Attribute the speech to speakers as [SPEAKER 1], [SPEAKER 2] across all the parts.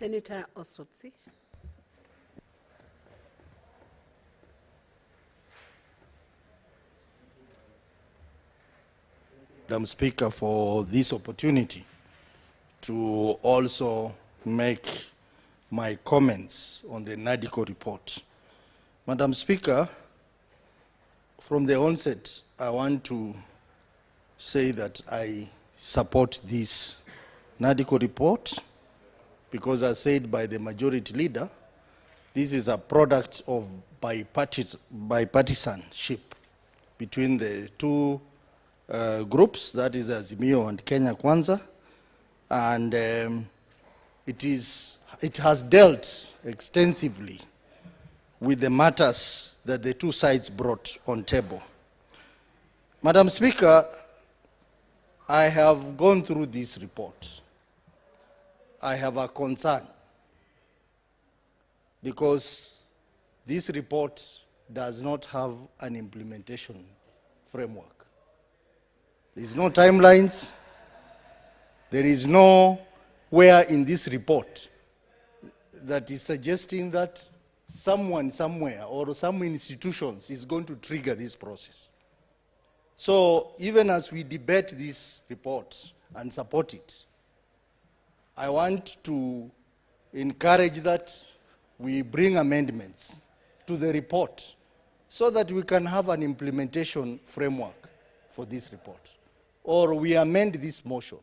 [SPEAKER 1] Senator Osotsi.
[SPEAKER 2] Madam Speaker, for this opportunity to also make my comments on the NADCO report. Madam Speaker, from the onset, I want to say that I support this NADCO report because, as said by the majority leader, this is a product of bipartisanship between the two groups, that is Azimio and Kenya Kwanza, and it has dealt extensively with the matters that the two sides brought on table. Madam Speaker, I have gone through this report. I have a concern because this report does not have an implementation framework. There is no timelines. There is nowhere in this report that is suggesting that someone somewhere or some institutions is going to trigger this process. So even as we debate this report and support it, I want to encourage that we bring amendments to the report so that we can have an implementation framework for this report. Or we amend this motion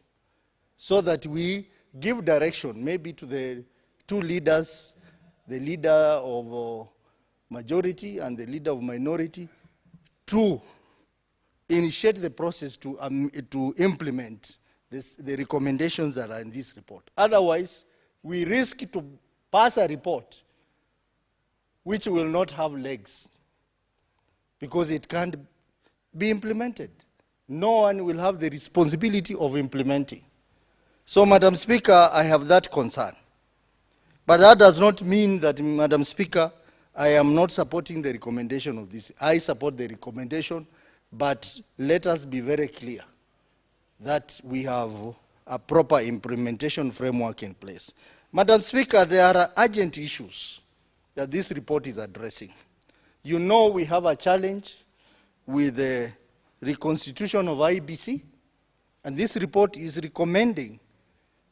[SPEAKER 2] so that we give direction maybe to the two leaders, the leader of majority and the leader of minority, to initiate the process to implement the recommendations that are in this report. Otherwise, we risk to pass a report which will not have legs because it can't be implemented. No one will have the responsibility of implementing. So, Madam Speaker, I have that concern. But that does not mean that, Madam Speaker, I am not supporting the recommendation of this. I support the recommendation, but let us be very clear that we have a proper implementation framework in place. Madam Speaker, there are urgent issues that this report is addressing. You know we have a challenge with the reconstitution of IBC, and this report is recommending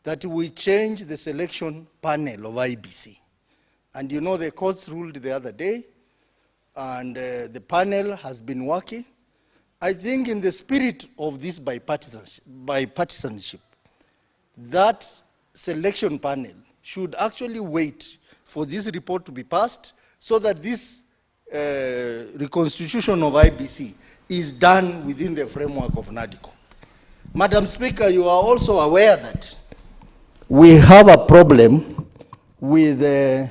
[SPEAKER 2] that we change the selection panel of IBC. And you know the courts ruled the other day, and the panel has been working. I think in the spirit of this bipartisanship, that selection panel should actually wait for this report to be passed so that this reconstitution of IBC is done within the framework of NADCO. Madam Speaker, you are also aware that we have a problem with the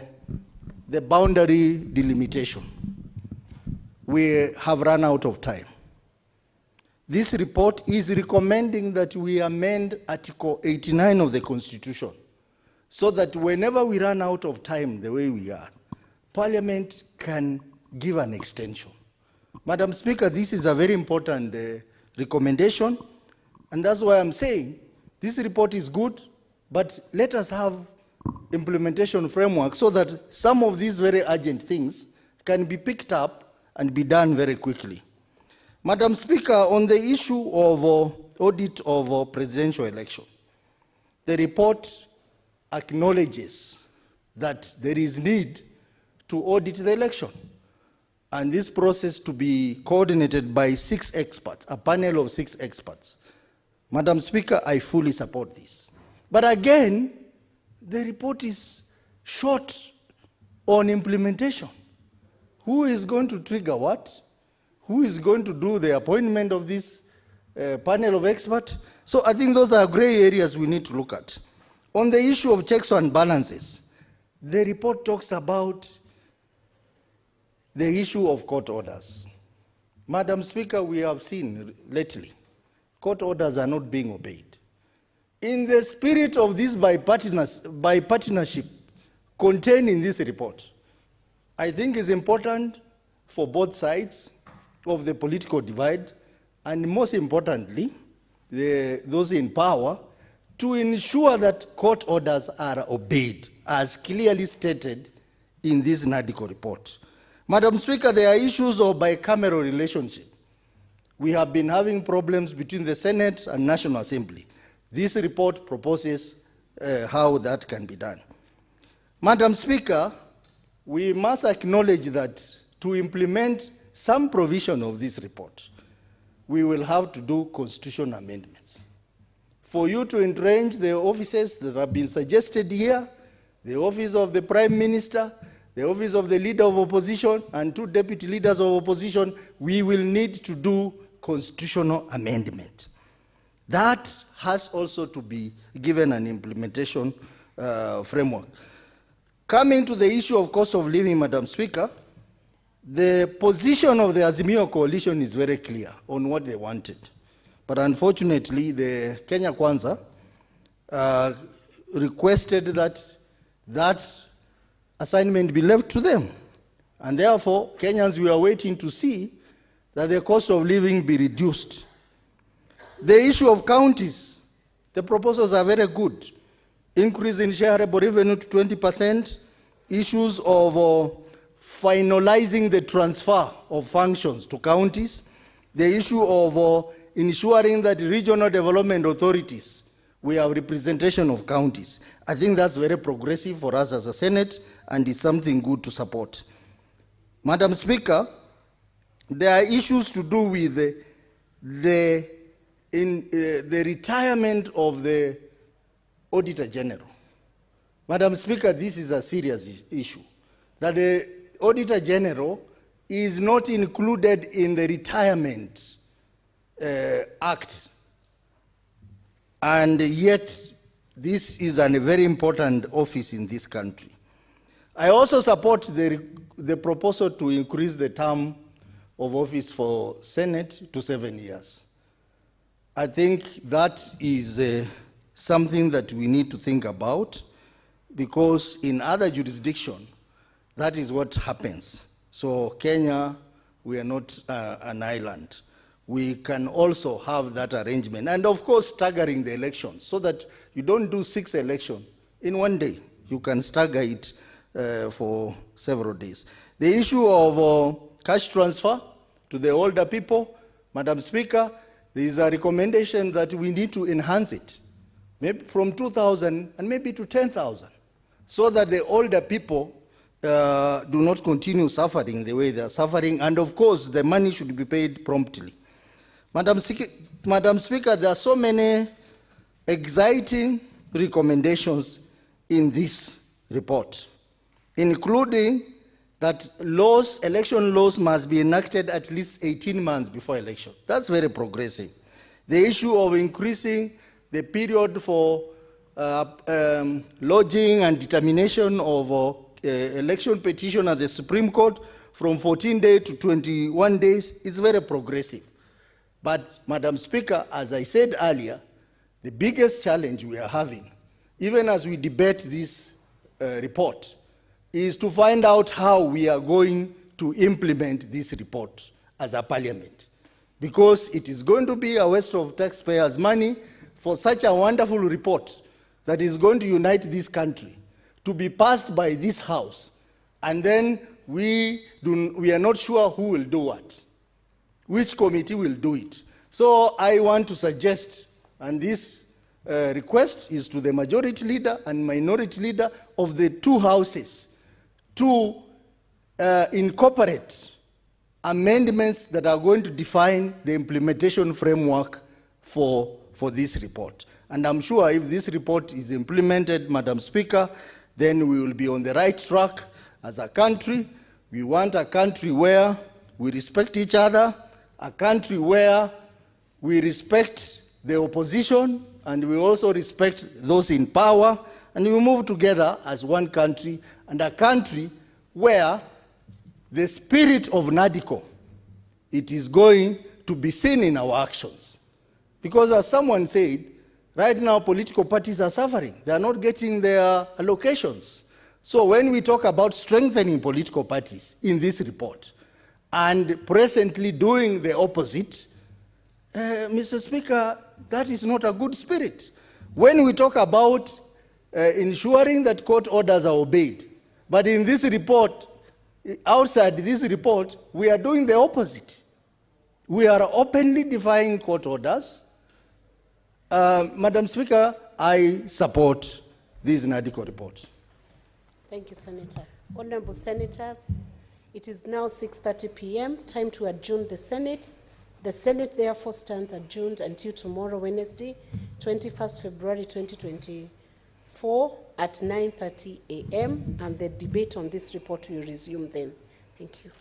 [SPEAKER 2] boundary delimitation. We have run out of time. This report is recommending that we amend Article 89 of the Constitution so that whenever we run out of time the way we are, Parliament can give an extension. Madam Speaker, this is a very important recommendation, and that's why I'm saying this report is good, but let us have implementation framework so that some of these very urgent things can be picked up and be done very quickly. Madam Speaker, on the issue of audit of presidential election, the report acknowledges that there is need to audit the election, and this process to be coordinated by 6 experts, a panel of 6 experts. Madam Speaker, I fully support this. But again, the report is short on implementation. Who is going to trigger what? Who is going to do the appointment of this panel of experts? So I think those are gray areas we need to look at. On the issue of checks and balances, the report talks about the issue of court orders. Madam Speaker, we have seen lately, court orders are not being obeyed. In the spirit of this bipartisanship contained in this report, I think it's important for both sides of the political divide, and most importantly, those in power, to ensure that court orders are obeyed as clearly stated in this NADCO report. Madam Speaker, there are issues of bicameral relationship. We have been having problems between the Senate and National Assembly. This report proposes how that can be done. Madam Speaker, we must acknowledge that to implement some provision of this report, we will have to do constitutional amendments. For you to entrench the offices that have been suggested here, the office of the Prime Minister, the office of the Leader of Opposition, and 2 deputy leaders of opposition, we will need to do constitutional amendment. That has also to be given an implementation framework. Coming to the issue of cost of living, Madam Speaker, the position of the Azimio coalition is very clear on what they wanted. But unfortunately, the Kenya Kwanza requested that that assignment be left to them. And therefore, Kenyans, we are waiting to see that the cost of living be reduced. The issue of counties, the proposals are very good. Increase in shareable revenue to 20%, issues of finalizing the transfer of functions to counties, the issue of ensuring that regional development authorities, we have representation of counties. I think that's very progressive for us as a Senate, and it's something good to support. Madam Speaker, there are issues to do with the retirement of the Auditor General. Madam Speaker, this is a serious issue, that the Auditor General is not included in the Retirement Act. And yet, this is a very important office in this country. I also support the proposal to increase the term of office for Senate to 7 years. I think that is something that we need to think about, because in other jurisdictions, that is what happens. So Kenya, we are not an island. We can also have that arrangement. And of course, staggering the elections, so that you don't do 6 elections in one day. You can stagger it for several days. The issue of cash transfer to the older people, Madam Speaker, there is a recommendation that we need to enhance it, maybe from 2,000 and maybe to 10,000, so that the older people do not continue suffering the way they are suffering, and of course, the money should be paid promptly. Madam Speaker, there are so many exciting recommendations in this report, including that election laws must be enacted at least 18 months before election. That's very progressive. The issue of increasing the period for lodging and determination of election petition at the Supreme Court from 14 days to 21 days is very progressive. But, Madam Speaker, as I said earlier, the biggest challenge we are having, even as we debate this report, is to find out how we are going to implement this report as a parliament. Because it is going to be a waste of taxpayers' money for such a wonderful report that is going to unite this country to be passed by this House, and then we are not sure who will do what, which committee will do it. So I want to suggest, and this request is to the majority leader and minority leader of the 2 houses, to incorporate amendments that are going to define the implementation framework for this report. And I'm sure if this report is implemented, Madam Speaker, then we will be on the right track as a country. We want a country where we respect each other, a country where we respect the opposition, and we also respect those in power, and we move together as one country, and a country where the spirit of NADCO, it is going to be seen in our actions. Because as someone said, right now political parties are suffering. They are not getting their allocations. So when we talk about strengthening political parties in this report, and presently doing the opposite, Mr. Speaker, that is not a good spirit. When we talk about ensuring that court orders are obeyed. But in this report, outside this report, we are doing the opposite. We are openly defying court orders. Madam Speaker, I support this NADCO report.
[SPEAKER 1] Thank you, Senator. Honorable Senators, it is now 6:30 p.m. Time to adjourn the Senate. The Senate therefore stands adjourned until tomorrow, Wednesday, 21st February 2024 at 9:30 a.m. and the debate on this report will resume then. Thank you.